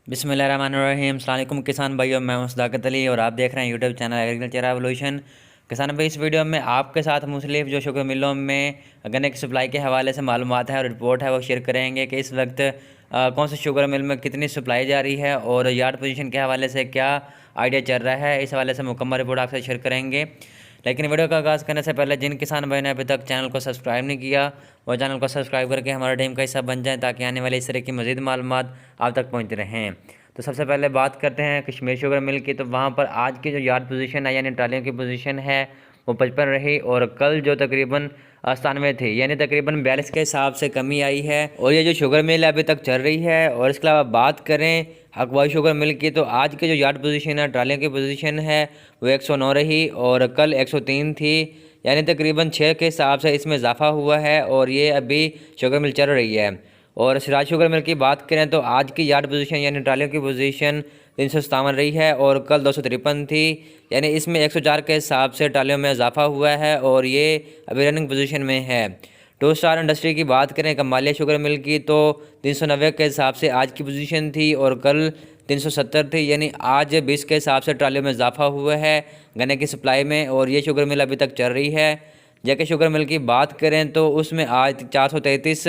बिस्मिल्लाहिर्रहमानिर्रहीम। अस्सलाम वालेकुम किसान भाइयों, मैं हूं सदाकत अली और आप देख रहे हैं यूट्यूब चैनल एग्रीकल्चर रेवोल्यूशन। किसान भाई, इस वीडियो में आपके साथ मुख्तलिफ जो शुगर मिलों में गन्ने की सप्लाई के हवाले से मालूमात है और रिपोर्ट है वो शेयर करेंगे कि इस वक्त कौन से शुगर मिल में कितनी सप्लाई जा रही है और यार्ड पोजीशन के हवाले से क्या आइडिया चल रहा है। इस हवाले से मुकम्मल रिपोर्ट आपसे शेयर करेंगे। लेकिन वीडियो का आगाज़ करने से पहले जिन किसान भाई ने अभी तक चैनल को सब्सक्राइब नहीं किया वो चैनल को सब्सक्राइब करके हमारे टीम का हिस्सा बन जाएं ताकि आने वाली इस तरह की मज़ीद मालूमात आप तक पहुँचते रहें। तो सबसे पहले बात करते हैं कश्मीर शुगर मिल की। तो वहाँ पर आज की जो यार्ड पोजीशन है यानी ट्रालियों की पोजीशन है वो 55 रही और कल जो तकरीबन 97 थी यानी तकरीबन 42 के हिसाब से कमी आई है और ये जो शुगर मिल अभी तक चल रही है। और इसके अलावा बात करें अकवाई शुगर मिल की तो आज की जो यार्ड पोजीशन है ट्रालियों की पोजीशन है वो 109 रही और कल 103 थी यानी तकरीबन 6 के हिसाब से इसमें इजाफा हुआ है और ये अभी शुगर मिल चल रही है। और सिराज शुगर मिल की बात करें तो आज की यार्ड पोजीशन यानी ट्रालियों की पोजीशन 357 रही है और कल 253 थी यानी इसमें 104 के हिसाब से ट्रालियों में इजाफा हुआ है और ये अभी रनिंग पोजीशन में है। टू स्टार इंडस्ट्री की बात करें कमालिया शुगर मिल की तो 390 के हिसाब से आज की पोजीशन थी और कल 370 थी यानी आज 20 के हिसाब से ट्रालियों में इजाफा हुआ है गन्ने की सप्लाई में और ये शुगर मिल अभी तक चल रही है। जेके शुगर मिल की बात करें तो उसमें आज 433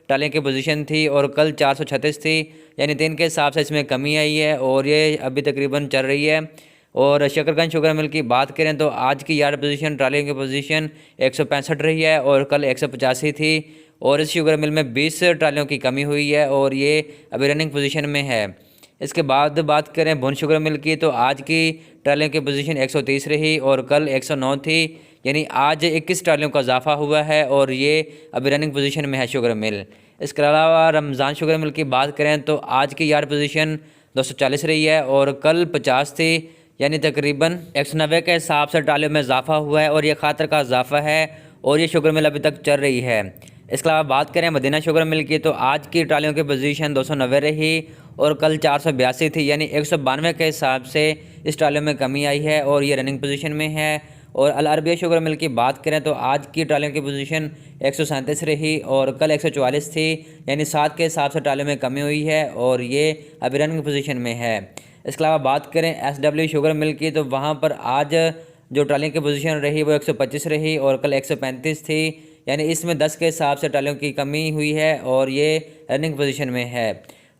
ट्रालियों की पोजीशन थी और कल 436 थी यानी 3 के हिसाब से इसमें कमी आई है और ये अभी तकरीबन चल रही है। और शकरगंज शुगर मिल की बात करें तो आज की यार्ड पोजीशन ट्रालियों की पोजीशन 165 रही है और कल 185 थी और इस शुगर मिल में 20 ट्रालियों की कमी हुई है और ये अभी रनिंग पोजीशन में है। इसके बाद बात करें भुन शुगर मिल की तो आज की ट्रालियों की पोजीशन 130 रही और कल 109 थी यानी आज 21 ट्रालियों का इजाफा हुआ है और ये अभी रनिंग पोजीशन में है शुगर मिल। इसके अलावा रमज़ान शुगर मिल की बात करें तो आज की यार्ड पोजीशन 240 रही है और कल 50 थी यानी तकरीबन 190 के हिसाब से ट्रालियों में इजाफा हुआ है और ये खातर का इजाफा है और ये शुगर मिल अभी तक चल रही है। इसके अलावा बात करें मदीना शुगर मिल की तो आज की ट्रालियों की पोजीशन 290 रही और कल 482 थी यानी 192 के हिसाब से इस ट्रालियों में कमी आई है और ये रनिंग पोजीशन में है। और अल अरबिया शुगर मिल की बात करें तो आज की ट्रालियों की पोजीशन 137 रही और कल 144 थी यानी 7 के हिसाब से ट्रालियों में कमी हुई है और ये अभी रनिंग पोजीशन में है। इसके अलावा बात करें SW शुगर मिल की तो वहाँ पर आज जो ट्रालियों की पोजीशन रही वो 125 रही और कल 135 थी यानी इसमें 10 के हिसाब से ट्रालियों की कमी हुई है और ये रनिंग पोजीशन में है।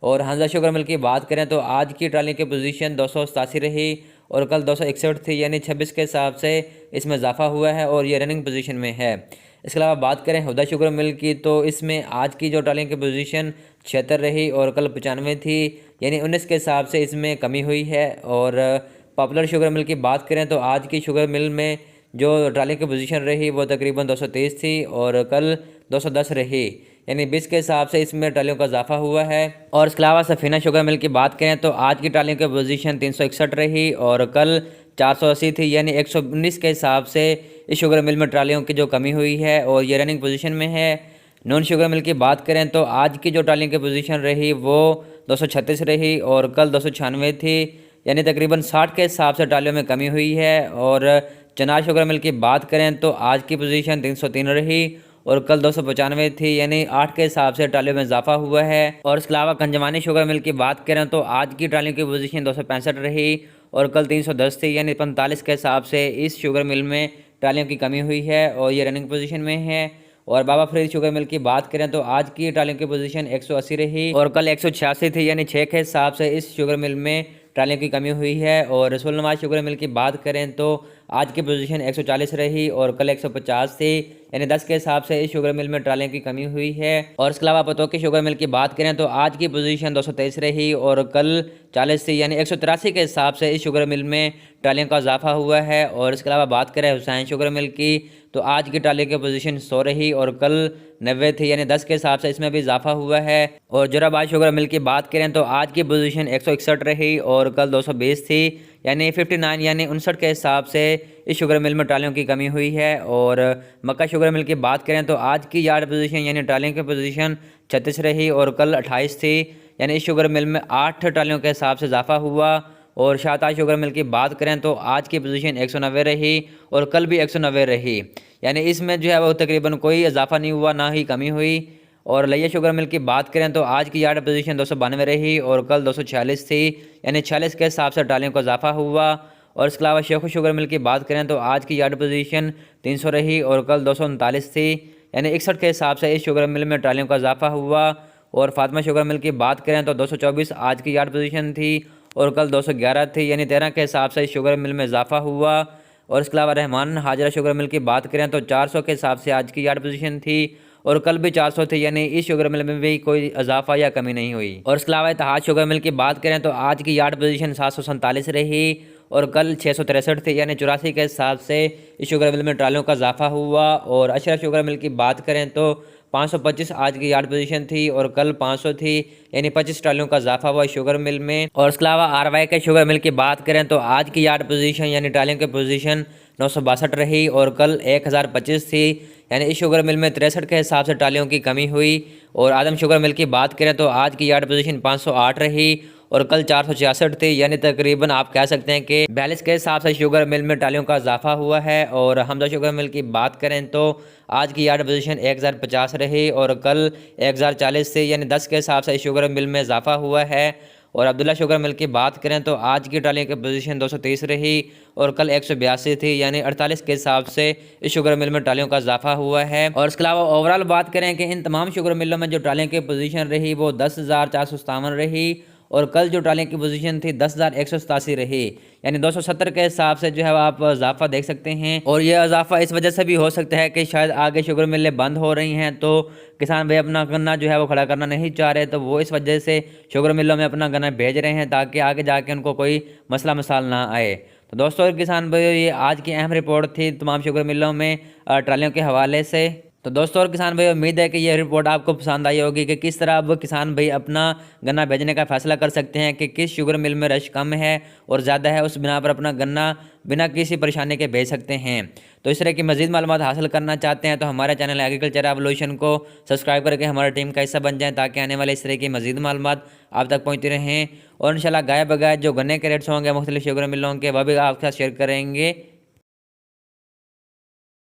और हंजा शुगर मिल की बात करें तो आज की ट्रालियों की पोजीशन 287 रही और कल 261 थी यानी 26 के हिसाब से इसमें इजाफा हुआ है और ये रनिंग पोजीशन में है। इसके अलावा बात करें हुदा शुगर मिल की तो इसमें आज की जो ट्रालियों की पोजीशन 76 रही और कल 95 थी यानी 19 के हिसाब से इसमें कमी हुई है। और पॉपुलर शुगर मिल की बात करें तो आज की शुगर मिल में जो ट्रालियों की पोजीशन रही वो तकरीबन 223 थी और कल 210 रही यानी 20 के हिसाब से इसमें ट्रालियों का इजाफा हुआ है। और इसके अलावा सफीना शुगर मिल की बात करें तो आज की ट्रालियों की पोजीशन 361 रही और कल 480 थी यानी 119 के हिसाब से इस शुगर मिल में ट्रालियों की जो कमी हुई है और ये रनिंग पोजीशन में है। नॉन शुगर मिल की बात करें तो आज की जो ट्रालियों की पोजीशन रही वो 236 रही और कल 296 थी यानी तकरीबन 60 के हिसाब से ट्रालियों में कमी हुई है। और चनार शुगर मिल की बात करें तो आज की पोजीशन 303 रही और कल 295 थी यानी 8 के हिसाब से ट्रालियों में इजाफा हुआ है। और इसके अलावा कंजमानी शुगर मिल की बात करें तो आज की ट्रालियों की पोजीशन 265 रही और कल 310 थी यानी 45 के हिसाब से इस शुगर मिल में ट्रालियों की कमी हुई है और ये रनिंग पोजीशन में है। और बाबा फरीद शुगर मिल की बात करें तो आज की ट्रालियों की पोजीशन 180 रही और कल 186 थी यानी 6 के हिसाब से इस शुगर मिल में ट्रालियों की कमी हुई है। और रसूल नवाज शुगर मिल की बात करें तो आज की पोजीशन 140 रही और कल 150 थी यानी 10 के हिसाब से इस शुगर मिल में ट्रालियों की कमी हुई है। और इसके अलावा पतों की शुगर मिल की बात करें तो आज की पोजीशन 223 रही और कल 40 थी यानी 183 के हिसाब से इस शुगर मिल में ट्रालियों का इजाफा हुआ है। और इसके अलावा बात करें हुसैन शुगर मिल की तो आज की ट्राली की पोजीशन 100 रही और कल 90 थी यानी 10 के हिसाब से इसमें भी इजाफा हुआ है। और जोराबाद शुगर मिल की बात करें तो आज की पोजीशन 161 रही और कल 220 थी यानी 59 यानी 59 के हिसाब से इस शुगर मिल में ट्रालियों की कमी हुई है। और मक्का शुगर मिल की बात करें तो आज की यार्ड पोजीशन यानी ट्रालियों की पोजीशन 36 रही और कल 28 थी यानी इस शुगर मिल में 8 ट्रालियों के हिसाब से इजाफा हुआ। और शाहताज शुगर मिल की बात करें तो आज की पोजीशन 190 रही और कल भी 190 रही यानी इसमें जो है वो तकरीबन कोई इजाफा नहीं हुआ ना ही कमी हुई। और लिया शुगर मिल की बात करें तो आज की यार्ड पोजीशन 292 रही और कल 246 थी, यानी 46 के हिसाब से ट्रालियों का इजाफा हुआ। और इसके अलावा शेखू शुगर मिल की बात करें तो आज की यार्ड पोजीशन 300 रही और कल 239 थी, यानी 61 के हिसाब से इस शुगर मिल में ट्रालियों का इजाफा हुआ। और फातिमा शुगर मिल की बात करें तो 224 आज की यार्ड पोजीशन थी और कल 211 थी, यानी 13 के हिसाब से इस शुगर मिल में इजाफा हुआ। और इसके अलावा रहमान हाजरा शुगर मिल की बात करें तो 400 के हिसाब से आज की यार्ड पोजीशन थी और कल भी 400 थी, यानी इस शुगर मिल में भी कोई इजाफा या कमी नहीं हुई। और इसके अलावा इत्तेहाद शुगर मिल की बात करें तो आज की यार्ड पोजीशन 747 रही और कल 663 थी, यानी 84 के हिसाब से इस शुगर मिल में ट्रालियों का इजाफा हुआ। और अशरफ शुगर मिल की बात करें तो 525 आज की यार्ड पोजीशन थी और कल 500 थी, यानी 25 ट्रालियों का इजाफा हुआ शुगर मिल में। और इसके अलावा आरवाई के शुगर मिल की बात करें तो आज की यार्ड पोजीशन यानी ट्रालियों की पोजीशन 962 रही और कल 1025 थी, यानी इस शुगर मिल में 63 के हिसाब से ट्रालियों की कमी हुई। और आदम शुगर मिल की बात करें तो आज की यार्ड पोजीशन 508 रही और कल 466 थी, यानी तकरीबन आप कह सकते हैं कि 42 के हिसाब से शुगर मिल में ट्रालियों का इजाफा हुआ है। और हमजा शुगर मिल की बात करें तो आज की यार्ड पोजीशन 1050 रही और कल 1040 थी, यानी 10 के हिसाब से शुगर मिल में इजाफा हुआ है। और अब्दुल्ला शुगर मिल की बात करें तो आज की ट्रालियों की पोजीशन 230 रही और कल 182 थी, यानी 48 के हिसाब से इस शुगर मिल में ट्रालियों का इजाफा हुआ है। और इसके अलावा ओवरऑल बात करें कि इन तमाम शुगर मिलों में जो ट्रालियों की पोजीशन रही वो 10,457 रही और कल जो ट्रालियों की पोजीशन थी 10,187 रही, यानी 270 के हिसाब से जो है आप इजाफा देख सकते हैं। और यह इजाफा इस वजह से भी हो सकता है कि शायद आगे शुगर मिलें बंद हो रही हैं तो किसान भाई अपना गन्ना जो है वो खड़ा करना नहीं चाह रहे, तो वो इस वजह से शुगर मिलों में अपना गन्ना भेज रहे हैं ताकि आगे जाके उनको कोई मसला मसाल ना आए। तो दोस्तों किसान भाई ये आज की अहम रिपोर्ट थी तमाम शुगर मिलों में ट्रालियों के हवाले से। तो दोस्तों और किसान भाई उम्मीद है कि यह रिपोर्ट आपको पसंद आई होगी कि किस तरह अब किसान भाई अपना गन्ना भेजने का फैसला कर सकते हैं कि किस शुगर मिल में रश कम है और ज़्यादा है, उस बिना पर अपना गन्ना बिना किसी परेशानी के भेज सकते हैं। तो इस तरह की मजीद मालूमात हासिल करना चाहते हैं तो हमारे चैनल एग्रीकल्चर रेवोल्यूशन को सब्सक्राइब करके हमारी टीम का हिस्सा बन जाएं ताकि आने वाले इस तरह की मजीद मालूमात आप तक पहुँचती रहें। और इंशाल्लाह गाय बगाए जो गन्ने के रेट्स होंगे मुख्तलिफ शुगर मिलों के वह भी आपके साथ शेयर करेंगे।